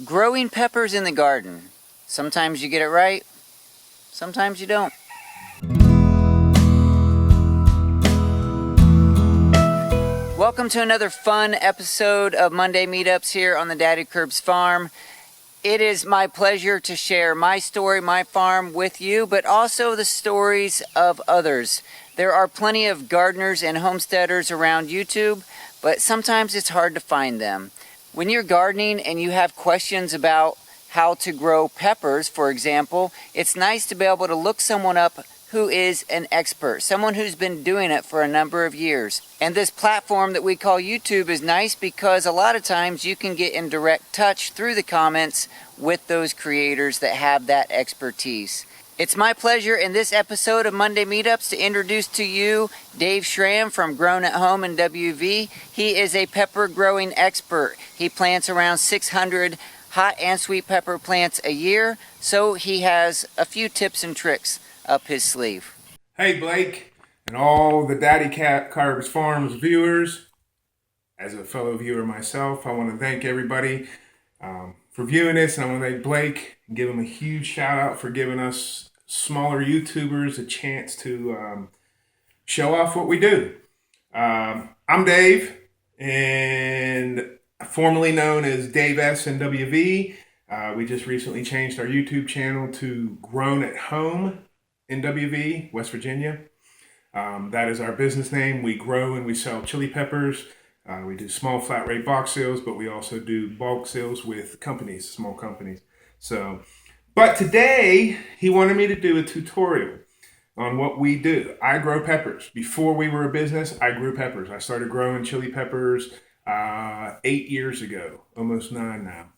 Growing peppers in the garden. Sometimes you get it right, sometimes you don't. Welcome to another fun episode of Monday Meetups here on the Daddykirbs farm. It is my pleasure to share my story, my farm with you, but also the stories of others. There are plenty of gardeners and homesteaders around YouTube, but sometimes it's hard to find them. When you're gardening and you have questions about how to grow peppers, for example, it's nice to be able to look someone up who is an expert, someone who's been doing it for a number of years. And this platform that we call YouTube is nice because a lot of times you can get in direct touch through the comments with those creators that have that expertise. It's my pleasure in this episode of Monday Meetups to introduce to you Dave Schramm from Grown at Home in WV. He is a pepper growing expert. He plants around 600 hot and sweet pepper plants a year, so he has a few tips and tricks up his sleeve. Hey Blake and all the Daddykirbs Farms viewers. As a fellow viewer myself, I want to thank everybody for viewing this, and I want to thank Blake and give him a huge shout out for giving us smaller YouTubers a chance to show off what we do. I'm Dave, and formerly known as Dave S and WV. We just recently changed our YouTube channel to Grown at Home in WV, West Virginia. That is our business name. We grow and we sell chili peppers. We do small flat rate box sales, but we also do bulk sales with companies, small companies. But today he wanted me to do a tutorial on what we do. I grow peppers. Before we were a business, I grew peppers. I started growing chili peppers 8 years ago, almost 9 now.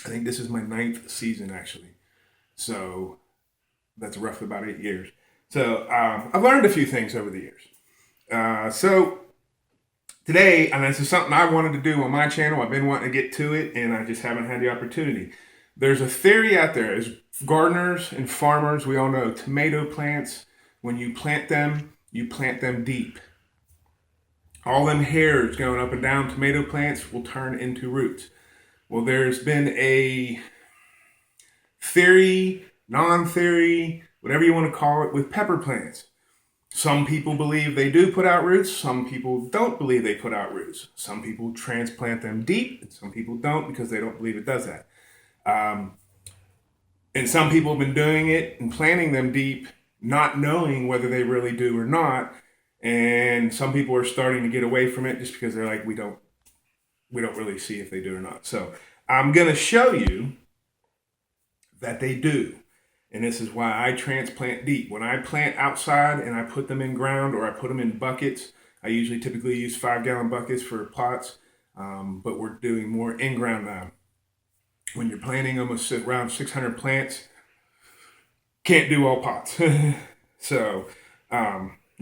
I think this is my 9th season actually. So that's roughly about 8 years. So I've learned a few things over the years. So today, and this is something I wanted to do on my channel. I've been wanting to get to it, and I just haven't had the opportunity. There's a theory out there, as gardeners and farmers, we all know tomato plants, when you plant them deep. All them hairs going up and down tomato plants will turn into roots. Well, there's been a theory, non-theory, whatever you want to call it, with pepper plants. Some people believe they do put out roots. Some people don't believe they put out roots. Some people transplant them deep, and some people don't because they don't believe it does that. And some people have been doing it and planting them deep, not knowing whether they really do or not. And some people are starting to get away from it just because they're like, we don't really see if they do or not. So I'm going to show you that they do. And this is why I transplant deep. When I plant outside and I put them in ground or I put them in buckets, I usually typically use 5-gallon buckets for pots, but we're doing more in-ground now. When you're planting almost around 600 plants, can't do all pots.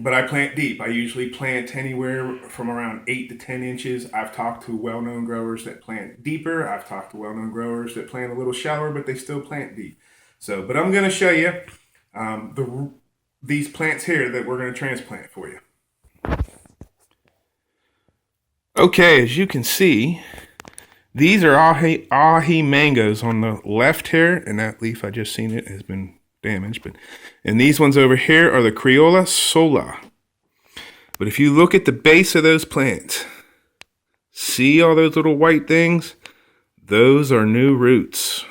But I plant deep. I usually plant anywhere from around 8 to 10 inches. I've talked to well-known growers that plant deeper. I've talked to well-known growers that plant a little shallower, but they still plant deep. But I'm going to show you these plants here that we're going to transplant for you. Okay, as you can see, these are ahi mangoes on the left here, and that leaf I just seen it has been damaged. And these ones over here are the Criolla Sola. But if you look at the base of those plants, see all those little white things? Those are new roots.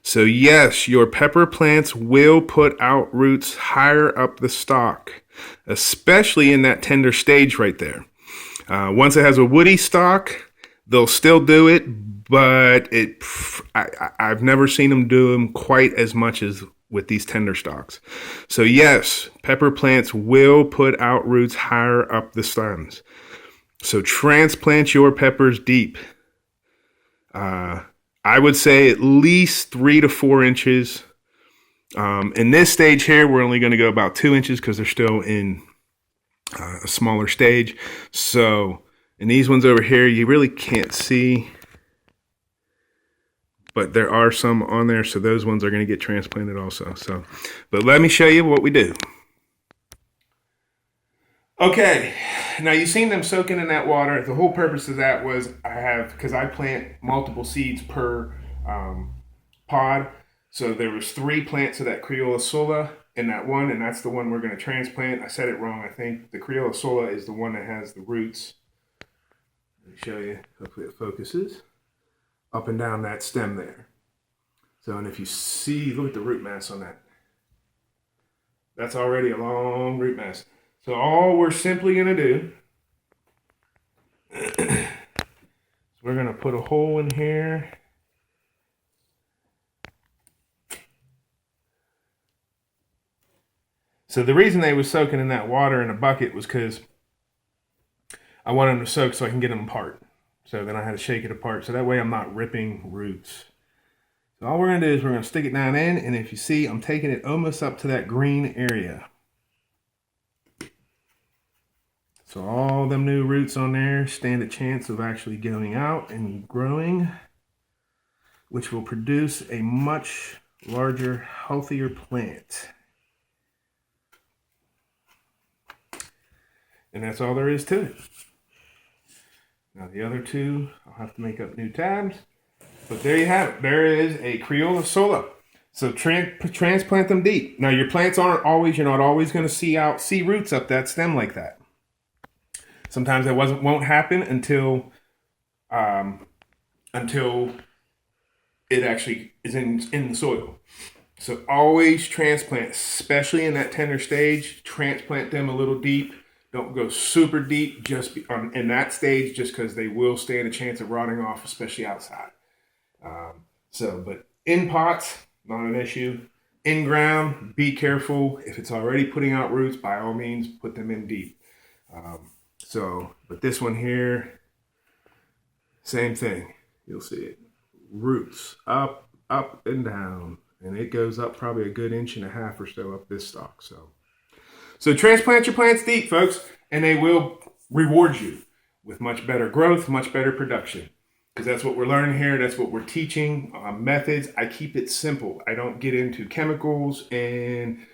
So yes, your pepper plants will put out roots higher up the stalk, especially in that tender stage right there. Once it has a woody stalk, they'll still do it, but I've never seen them do them quite as much as with these tender stalks. So yes, pepper plants will put out roots higher up the stems. So transplant your peppers deep. I would say at least 3 to 4 inches. In this stage here, we're only going to go about 2 inches because they're still in a smaller stage. So in these ones over here, you really can't see, but there are some on there. So those ones are going to get transplanted also. But let me show you what we do. Okay, now you've seen them soaking in that water. The whole purpose of that was because I plant multiple seeds per pod. So there was 3 plants of that Criolla Sola in that one, and that's the one we're going to transplant. I said it wrong, I think. The Criolla Sola is the one that has the roots. Let me show you. Hopefully it focuses. Up and down that stem there. So, and if you see, look at the root mass on that. That's already a long root mass. So all we're simply going to do is we're going to put a hole in here. So the reason they were soaking in that water in a bucket was because I wanted them to soak so I can get them apart. So then I had to shake it apart. So that way I'm not ripping roots. So all we're going to do is we're going to stick it down in. And if you see, I'm taking it almost up to that green area. So all them new roots on there stand a chance of actually going out and growing, which will produce a much larger, healthier plant. And that's all there is to it. Now the other 2, I'll have to make up new tabs. But there you have it. There is a Criolla Sola. So transplant them deep. Now your plants you're not always going to see roots up that stem like that. Sometimes that won't happen until it actually is in the soil. So always transplant, especially in that tender stage. Transplant them a little deep. Don't go super deep just in that stage, just because they will stand a chance of rotting off, especially outside. But in pots, not an issue. In ground, be careful. If it's already putting out roots, by all means, put them in deep. But this one here, same thing. You'll see it. Roots up and down. And it goes up probably a good 1.5 inches or so up this stalk. So transplant your plants deep, folks, and they will reward you with much better growth, much better production. Because that's what we're learning here. That's what we're teaching. Methods. I keep it simple. I don't get into chemicals and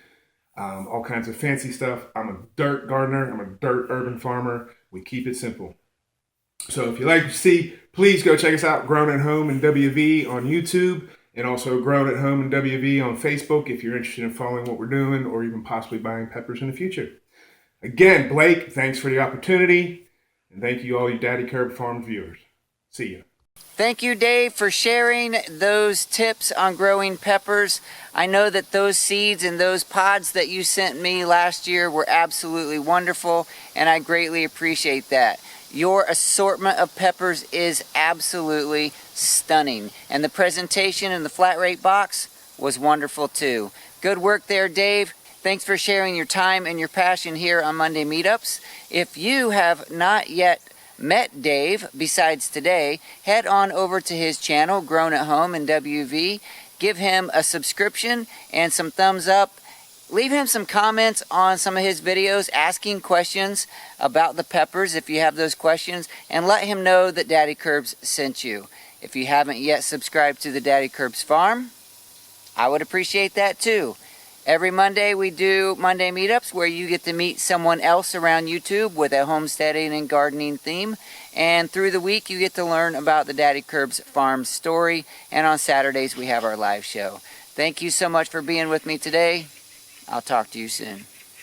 all kinds of fancy stuff. I'm a dirt gardener. I'm a dirt urban farmer. We keep it simple. So if you like to see, please go check us out, Grown at Home and WV on YouTube, and also Grown at Home and WV on Facebook if you're interested in following what we're doing or even possibly buying peppers in the future. Again, Blake, thanks for the opportunity, and thank you all you Daddykirbs Farm viewers. See ya. Thank you, Dave, for sharing those tips on growing peppers. I know that those seeds and those pods that you sent me last year were absolutely wonderful, and I greatly appreciate that. Your assortment of peppers is absolutely stunning, and the presentation in the flat rate box was wonderful too. Good work there, Dave. Thanks for sharing your time and your passion here on Monday Meetups. If you have not yet met Dave besides today, head on over to his channel, Grown at Home and WV. Give him a subscription and some thumbs up. Leave him some comments on some of his videos, asking questions about the peppers if you have those questions, and let him know that Daddykirbs sent you. If you haven't yet subscribed to the Daddykirbs Farm, I would appreciate that too. Every Monday we do Monday Meetups where you get to meet someone else around YouTube with a homesteading and gardening theme. And through the week you get to learn about the Daddykirbs Farm story. And on Saturdays we have our live show. Thank you so much for being with me today. I'll talk to you soon.